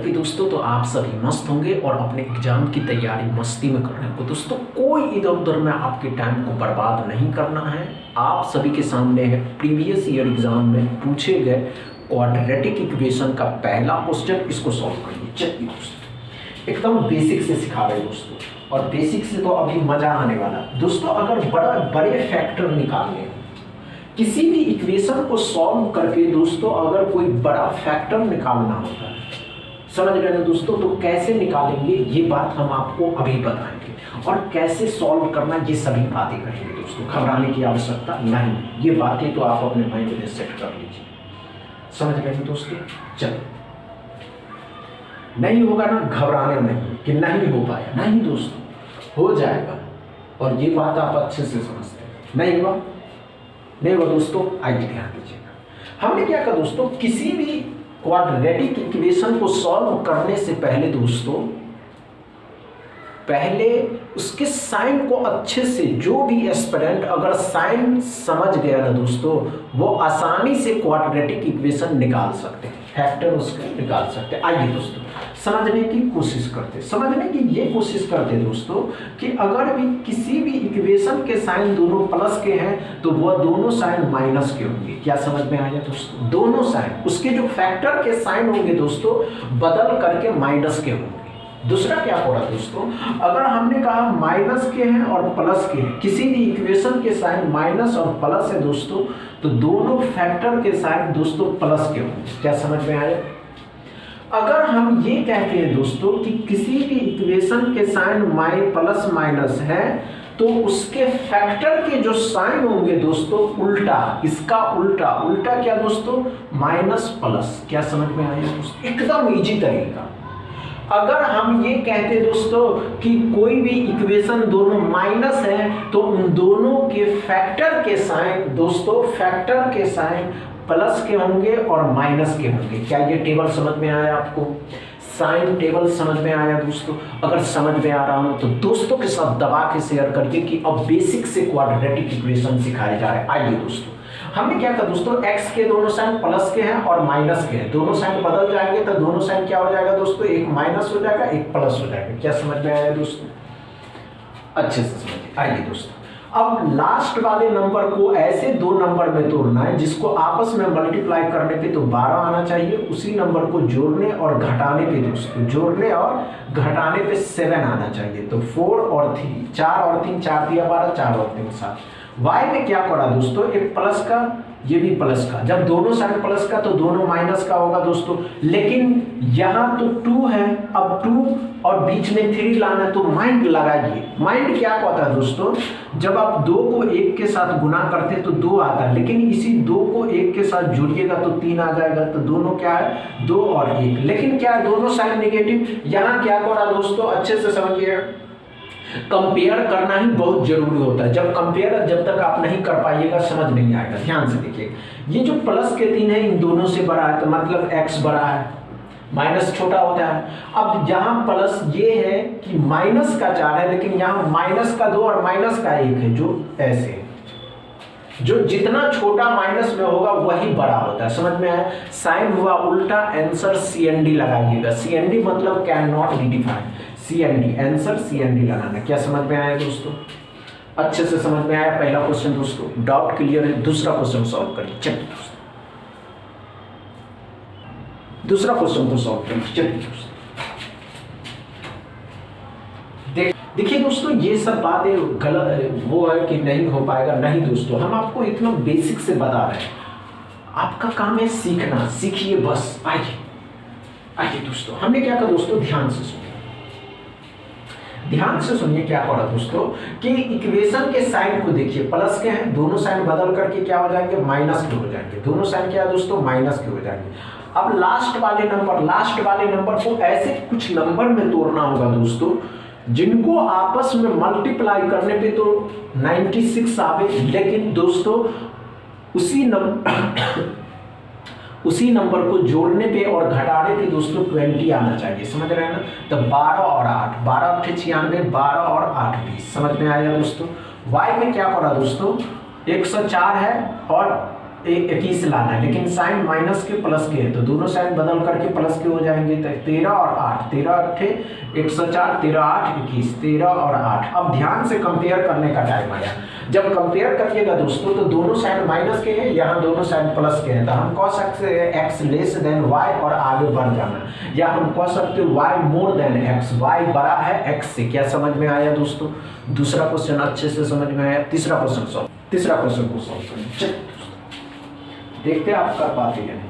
कि दोस्तों तो आप सभी मस्त होंगे और अपने एग्जाम की तैयारी मस्ती में कर रहे हैं। तो दोस्तों कोई इधर उधर में आपके टाइम को बर्बाद नहीं करना है। आप सभी के सामने है प्रीवियस ईयर एग्जाम में पूछे गए क्वाड्रेटिक इक्वेशन का पहला क्वेश्चन, इसको सॉल्व करिए। चलिए दोस्तों एकदम बेसिक से सिखा रहे हैं दोस्तों, और बेसिक से तो अभी मजा आने वाला। दोस्तों अगर बड़े फैक्टर निकालने हो, किसी भी इक्वेशन को सॉल्व करके दोस्तों अगर कोई बड़ा फैक्टर निकालना होता है, समझ रहे हैं दोस्तों, तो कैसे निकालेंगे ये बात हम आपको अभी बताएंगे, और कैसे सॉल्व करना ये सभी बातें करेंगे दोस्तों। घबराने की आवश्यकता नहीं, ये बातें तो आप अपने माइंड में सेट कर लीजिए। समझ रहे हैं दोस्तों। चलो, नहीं होगा ना, घबराने नहीं कि नहीं हो पाया, नहीं दोस्तों हो जाएगा, और ये बात आप अच्छे से समझते हैं। नहीं हुआ नहीं हुआ दोस्तों, आइए ध्यान दीजिएगा। हमने क्या कहा दोस्तों, किसी भी क्वाड्रेटिक इक्वेशन को सॉल्व करने से पहले दोस्तों, पहले उसके साइन को अच्छे से, जो भी एस्पिरेंट अगर साइन समझ गया ना दोस्तों, वो आसानी से क्वाड्रेटिक इक्वेशन निकाल सकते हैं, फैक्टर उसके निकाल सकते हैं। आइए दोस्तों समझने की कोशिश करते, समझने की ये कोशिश करते दोस्तों कि अगर भी किसी भी इक्वेशन के साइन दोनों प्लस के हैं तो वह दोनों साइन माइनस के होंगे। क्या समझ में आया दोस्तों? दोनों साइन, उसके जो फैक्टर के साइन होंगे दोस्तों बदल करके माइनस के होंगे। दूसरा क्या हो रहा है दोस्तों, अगर हमने कहा माइनस के हैं और प्लस के हैं, किसी भी इक्वेशन के साइन माइनस और प्लस है दोस्तों, तो दोनों फैक्टर के साइन दोस्तों प्लस के होंगे। क्या समझ में आया? अगर हम ये कहते हैं दोस्तों कि किसी भी इक्वेशन के साइन प्लस माइनस है, तो उसके फैक्टर के जो साइन होंगे दोस्तों उल्टा, इसका उल्टा, उल्टा क्या दोस्तों, माइनस प्लस। क्या समझ में आया दोस्तों? एकदम इजी तरीका। अगर हम ये कहते दोस्तों कि कोई भी इक्वेशन दोनों माइनस है, तो उन दोनों के फैक्टर के साइन दोस्तों, फैक्टर के साइन प्लस के होंगे और माइनस के होंगे। क्या ये टेबल समझ में आया आपको? साइन टेबल समझ में आया दोस्तों? अगर समझ में आ रहा हो तो दोस्तों के साथ दबा के शेयर करिए कि अब बेसिक से क्वाड्रेटिक इक्वेशन सिखाए जा रहे हैं। आइए दोस्तों, हमने क्या कहा दोस्तों, x के दोनों साइन प्लस के हैं और माइनस के हैं, दोनों साइन बदल जाएंगे तो दोनों साइन क्या हो जाएगा दोस्तों, एक माइनस हो जाएगा, एक प्लस हो जाएगा। क्या समझ में आया दोस्तों? अच्छे से समझिए। आइए दोस्तों, अब लास्ट वाले नंबर को ऐसे दो नंबर में तोड़ना है जिसको आपस में मल्टीप्लाई करने पे तो 12 आना चाहिए, उसी नंबर को जोड़ने और घटाने पे दोस्तों, जोड़ने और घटाने पे 7 आना चाहिए। तो 4 और 3, 4 और 3, 4 दिया 12, 4 और 3 7। y में क्या करा दोस्तों, एक प्लस का, ये भी प्लस का, जब दोनों साइड प्लस का तो दोनों माइनस का होगा दोस्तों, लेकिन यहाँ तो 2 है, अब 2 और बीच में 3 लाना, तो माइंड लगाइए। माइंड क्या कहता है दोस्तों, जब आप 2 को 1 के साथ गुना करते तो 2 आता है, लेकिन इसी 2 को 1 के साथ जोड़िएगा तो 3 आ जाएगा, तो दोनों क्या है, 2 और 1, लेकिन क्या है दोनों साइड नेगेटिव। यहाँ क्या करा दोस्तों, अच्छे से समझिए, कंपेयर करना ही बहुत जरूरी होता है। जब कंपेयर जब तक आप नहीं कर पाइएगा समझ नहीं आएगा। ध्यान से देखिए, ये जो प्लस के 3 है इन दोनों से बड़ा है, तो मतलब x बड़ा है, माइनस छोटा होता है। अब यहाँ प्लस ये है कि माइनस का 4 है, लेकिन यहाँ माइनस का 2 और माइनस का 1 है, जो ऐसे है, जो जितना छोटा माइनस में होगा वही बड़ा होता है। समझ में आया? साइन हुआ उल्टा, आंसर CND लगाइएगा। CND मतलब can not be defined, CND answer CND लगाना। क्या समझ में आया दोस्तों? अच्छे से समझ में आया पहला क्वेश्चन दोस्तों? डाउट क्लियर है? दूसरा क्वेश्चन सॉल्व करिए। चलिए दोस्तों, दूसरा क्वेश्चन को सॉल्व करिए। चलिए दोस्तों, देखिए दोस्तों, ये सब बातें गलत वो है कि नहीं हो पाएगा, नहीं दोस्तों, हम आपको इतना बेसिक से बता रहे हैं। आपका काम है सीखना, सीखिए बस। आइए आइए दोस्तों, हमने क्या कहा दोस्तों, ध्यान से सुनिए, ध्यान से सुनिए क्या पढ़ा दोस्तों कि इक्वेशन के साइन को देखिए, प्लस के हैं, दोनों साइन बदल करके क्या हो जाएंगे, माइनस के हो जाएंगे। दोनों साइन क्या है दोस्तों, माइनस के हो जाएंगे। अब लास्ट वाले नंबर को ऐसे कुछ नंबर में तोड़ना होगा दोस्तों, जिनको आपस में मल्टीप्लाई करने पे तो 96 आवे, लेकिन दोस्तों उसी नंबर को जोड़ने पे और घटाने पे दोस्तों 20 आना चाहिए। समझ रहे हैं ना? तो 12 और 8, 12 8 96, 12 और 8 20। समझ में आया दोस्तों? y में क्या पड़ा दोस्तों, 104 है और 21 लाना है, लेकिन साइन माइनस के प्लस के है तो दोनों साइन बदल करके प्लस के हो जाएंगे। तो 13 और 8, 13 अट्ठे 104, 13 8 21, 13 और 8। अब ध्यान से कंपेयर करने का टाइम आया। जब कंपेयर करिएगा दोस्तों तो दोनों साइन माइनस के हैं, यहाँ दोनों साइन प्लस के हैं, तो हम कह सकते हैं x लेस देन y और आगे बढ़ जाना, या हम कह सकते हैं y more than x, y बड़ा है x से। क्या समझ में आया दोस्तों? दूसरा क्वेश्चन अच्छे से समझ में आया। तीसरा क्वेश्चन को सॉल्व करें। देखते हैं आप कर पाते हैं,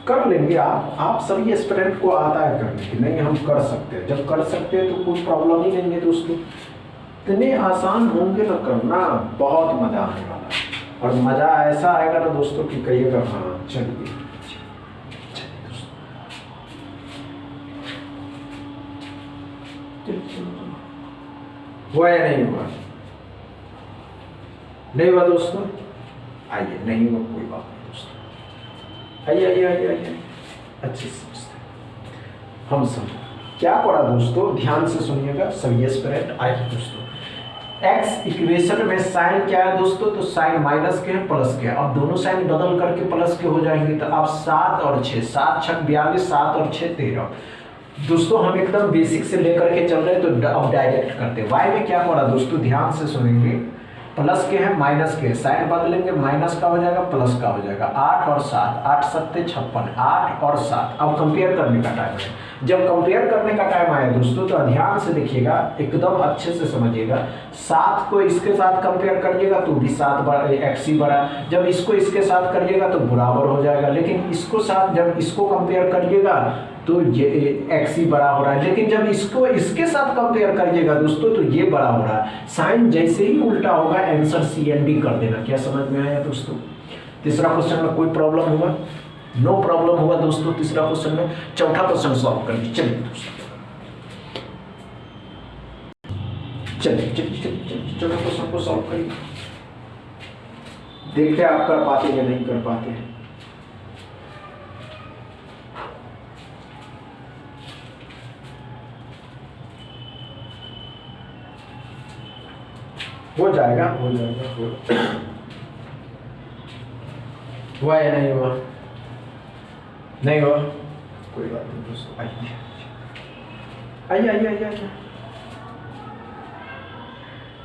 कर लेंगे आप सभी एस्पिरेंट को आता है करने की, नहीं हम कर सकते हैं। जब कर सकते हैं तो कोई प्रॉब्लम ही नहीं है दोस्तों। इतने आसान होंगे ना करना, बहुत मजा आने वाला है। और मजा ऐसा आएगा ना दोस्तों कि कहिएगा हाँ चलिए। हुआ या नहीं हुआ? नहीं हुआ दोस्तों? आइए, नहीं हुआ कोई बात नहीं दोस्तों, आइए आइए आइए आइए, अच्छे से हम सब क्या पढ़ा दोस्तों, ध्यान से सुनिएगा सभी एस्पिरेंट। आइए दोस्तों, एक्स इक्वेशन में साइन क्या है दोस्तों, तो साइन माइनस के हैं प्लस के हैं। अब दोनों साइन बदल करके प्लस के हो जाएंगे, तो अब 7 और 6, 7 6 42, 7 और 6 13। दोस्तों हम एकदम बेसिक से लेकर के चल रहे हैं, तो अब डायरेक्ट करते हैं। वाई में क्या पड़ा दोस्तों, ध्यान से सुनेंगे, प्लस के हैं माइनस के, साइन बदलेंगे, माइनस का हो जाएगा प्लस का हो जाएगा। 8 और 7, 8 7 56, 8 और 7। अब कंपेयर करने का टाइम है। जब कंपेयर करने का टाइम आया दोस्तों तो ध्यान से देखिएगा, एकदम अच्छे से समझिएगा। 7 को इसके साथ कंपेयर करिएगा तो भी 7 बड़ा, एक्स ही बड़ा। जब इसको इसके साथ करिएगा तो बराबर हो जाएगा, लेकिन इसको साथ जब इसको कंपेयर करिएगा तो ये एक्स ही बड़ा हो रहा है, लेकिन जब इसको इसके साथ कंपेयर करिएगा दोस्तों तो ये बड़ा हो रहा है। साइन जैसे ही उल्टा होगा आंसर CND कर देना। क्या समझ में आया दोस्तों? तीसरा क्वेश्चन में कोई प्रॉब्लम हुआ? नो प्रॉब्लम हुआ दोस्तों तीसरा क्वेश्चन में। चौथा क्वेश्चन सॉल्व करिए। चलिए दोस्तों, चलिए चौथा क्वेश्चन को सॉल्व करिए। देखते हैं आप कर पाते या नहीं कर पाते हैं। हो जाएगा हुआ या नहीं हुआ? नहीं हुआ कोई बात नहीं दोस्तों, आइए आइए आइए आइए आइए,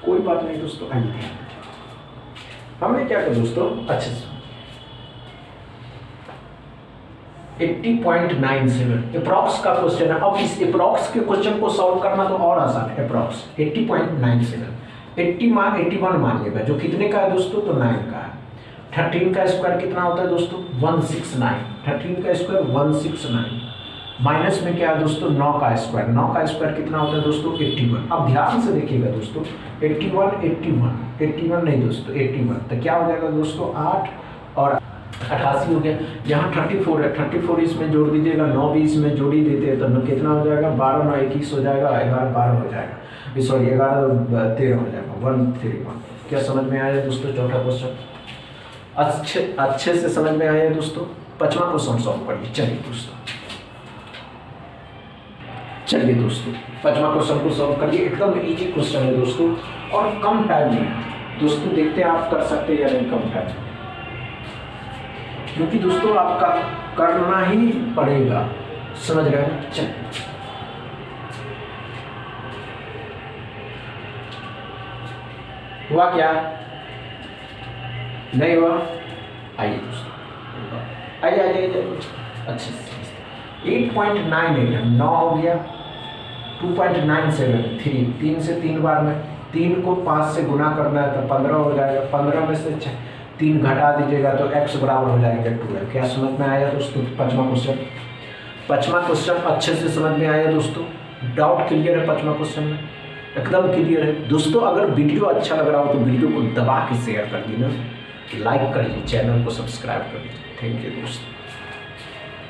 कोई बात नहीं दोस्तों, आइए। हमने क्या किया दोस्तों, अच्छे से 80.97 अप्रॉक्स का क्वेश्चन है। अब इस अप्रॉक्स के क्वेश्चन को सॉल्व करना तो और आसान है। अप्रॉक्स 80.97, 81 मानिएगा, जो कितने का है दोस्तों, तो 9 का है। 13 का स्क्वायर कितना होता है दोस्तों, 169। 13 का स्क्वायर 169, माइनस में क्या है दोस्तों, 9 का स्क्वायर। 9 का स्क्वायर कितना होता है दोस्तों, 81। अब ध्यान से देखिएगा दोस्तों, 81 नहीं दोस्तों, 81, तो क्या हो जाएगा दोस्तों, 8 और 88 हो गया। यहाँ 34 है, 34 इसमें जोड़ दीजिएगा, 9 भी इसमें जोड़ ही देते हैं तो कितना हो जाएगा, 12 9 21 हो जाएगा, 11 12 हो जाएगा, सॉरी 11 13 हो जाएगा, 131। क्या समझ में आया दोस्तों चौथा क्वेश्चन? अच्छे से समझ में आया दोस्तों। पांचवा क्वेश्चन सॉल्व करिए। चलिए दोस्तों पांचवा क्वेश्चन को सॉल्व करिए। एकदम इजी क्वेश्चन है दोस्तों और कम टाइम में दोस्तों। देखते हैं आप कर सकते हैं या नहीं कम टाइम, क्योंकि दोस्तों आपका करना ही पड़ेगा, समझ रहे हैं। चलिए हुआ क्या, नहीं हुआ? आइए दोस्तों, आइए अच्छे से। 8.98 9 हो गया, 2.97 3 से 3 बार में 3 को 5 से गुना करना है तो 15 हो जाएगा। 15 में से 3 घटा दीजिएगा तो x बराबर हो जाएगा 12। क्या समझ में आया दोस्तों पांचवा क्वेश्चन अच्छे से समझ में आया दोस्तों? डाउट क्लियर है पांचवा क्वेश्चन में? एकदम क्लियर है दोस्तों। अगर वीडियो अच्छा लग रहा हो तो वीडियो को दबा के शेयर कर दीजिए, लाइक करिए, चैनल को सब्सक्राइब कर दीजिए। थैंक यू दोस्तों।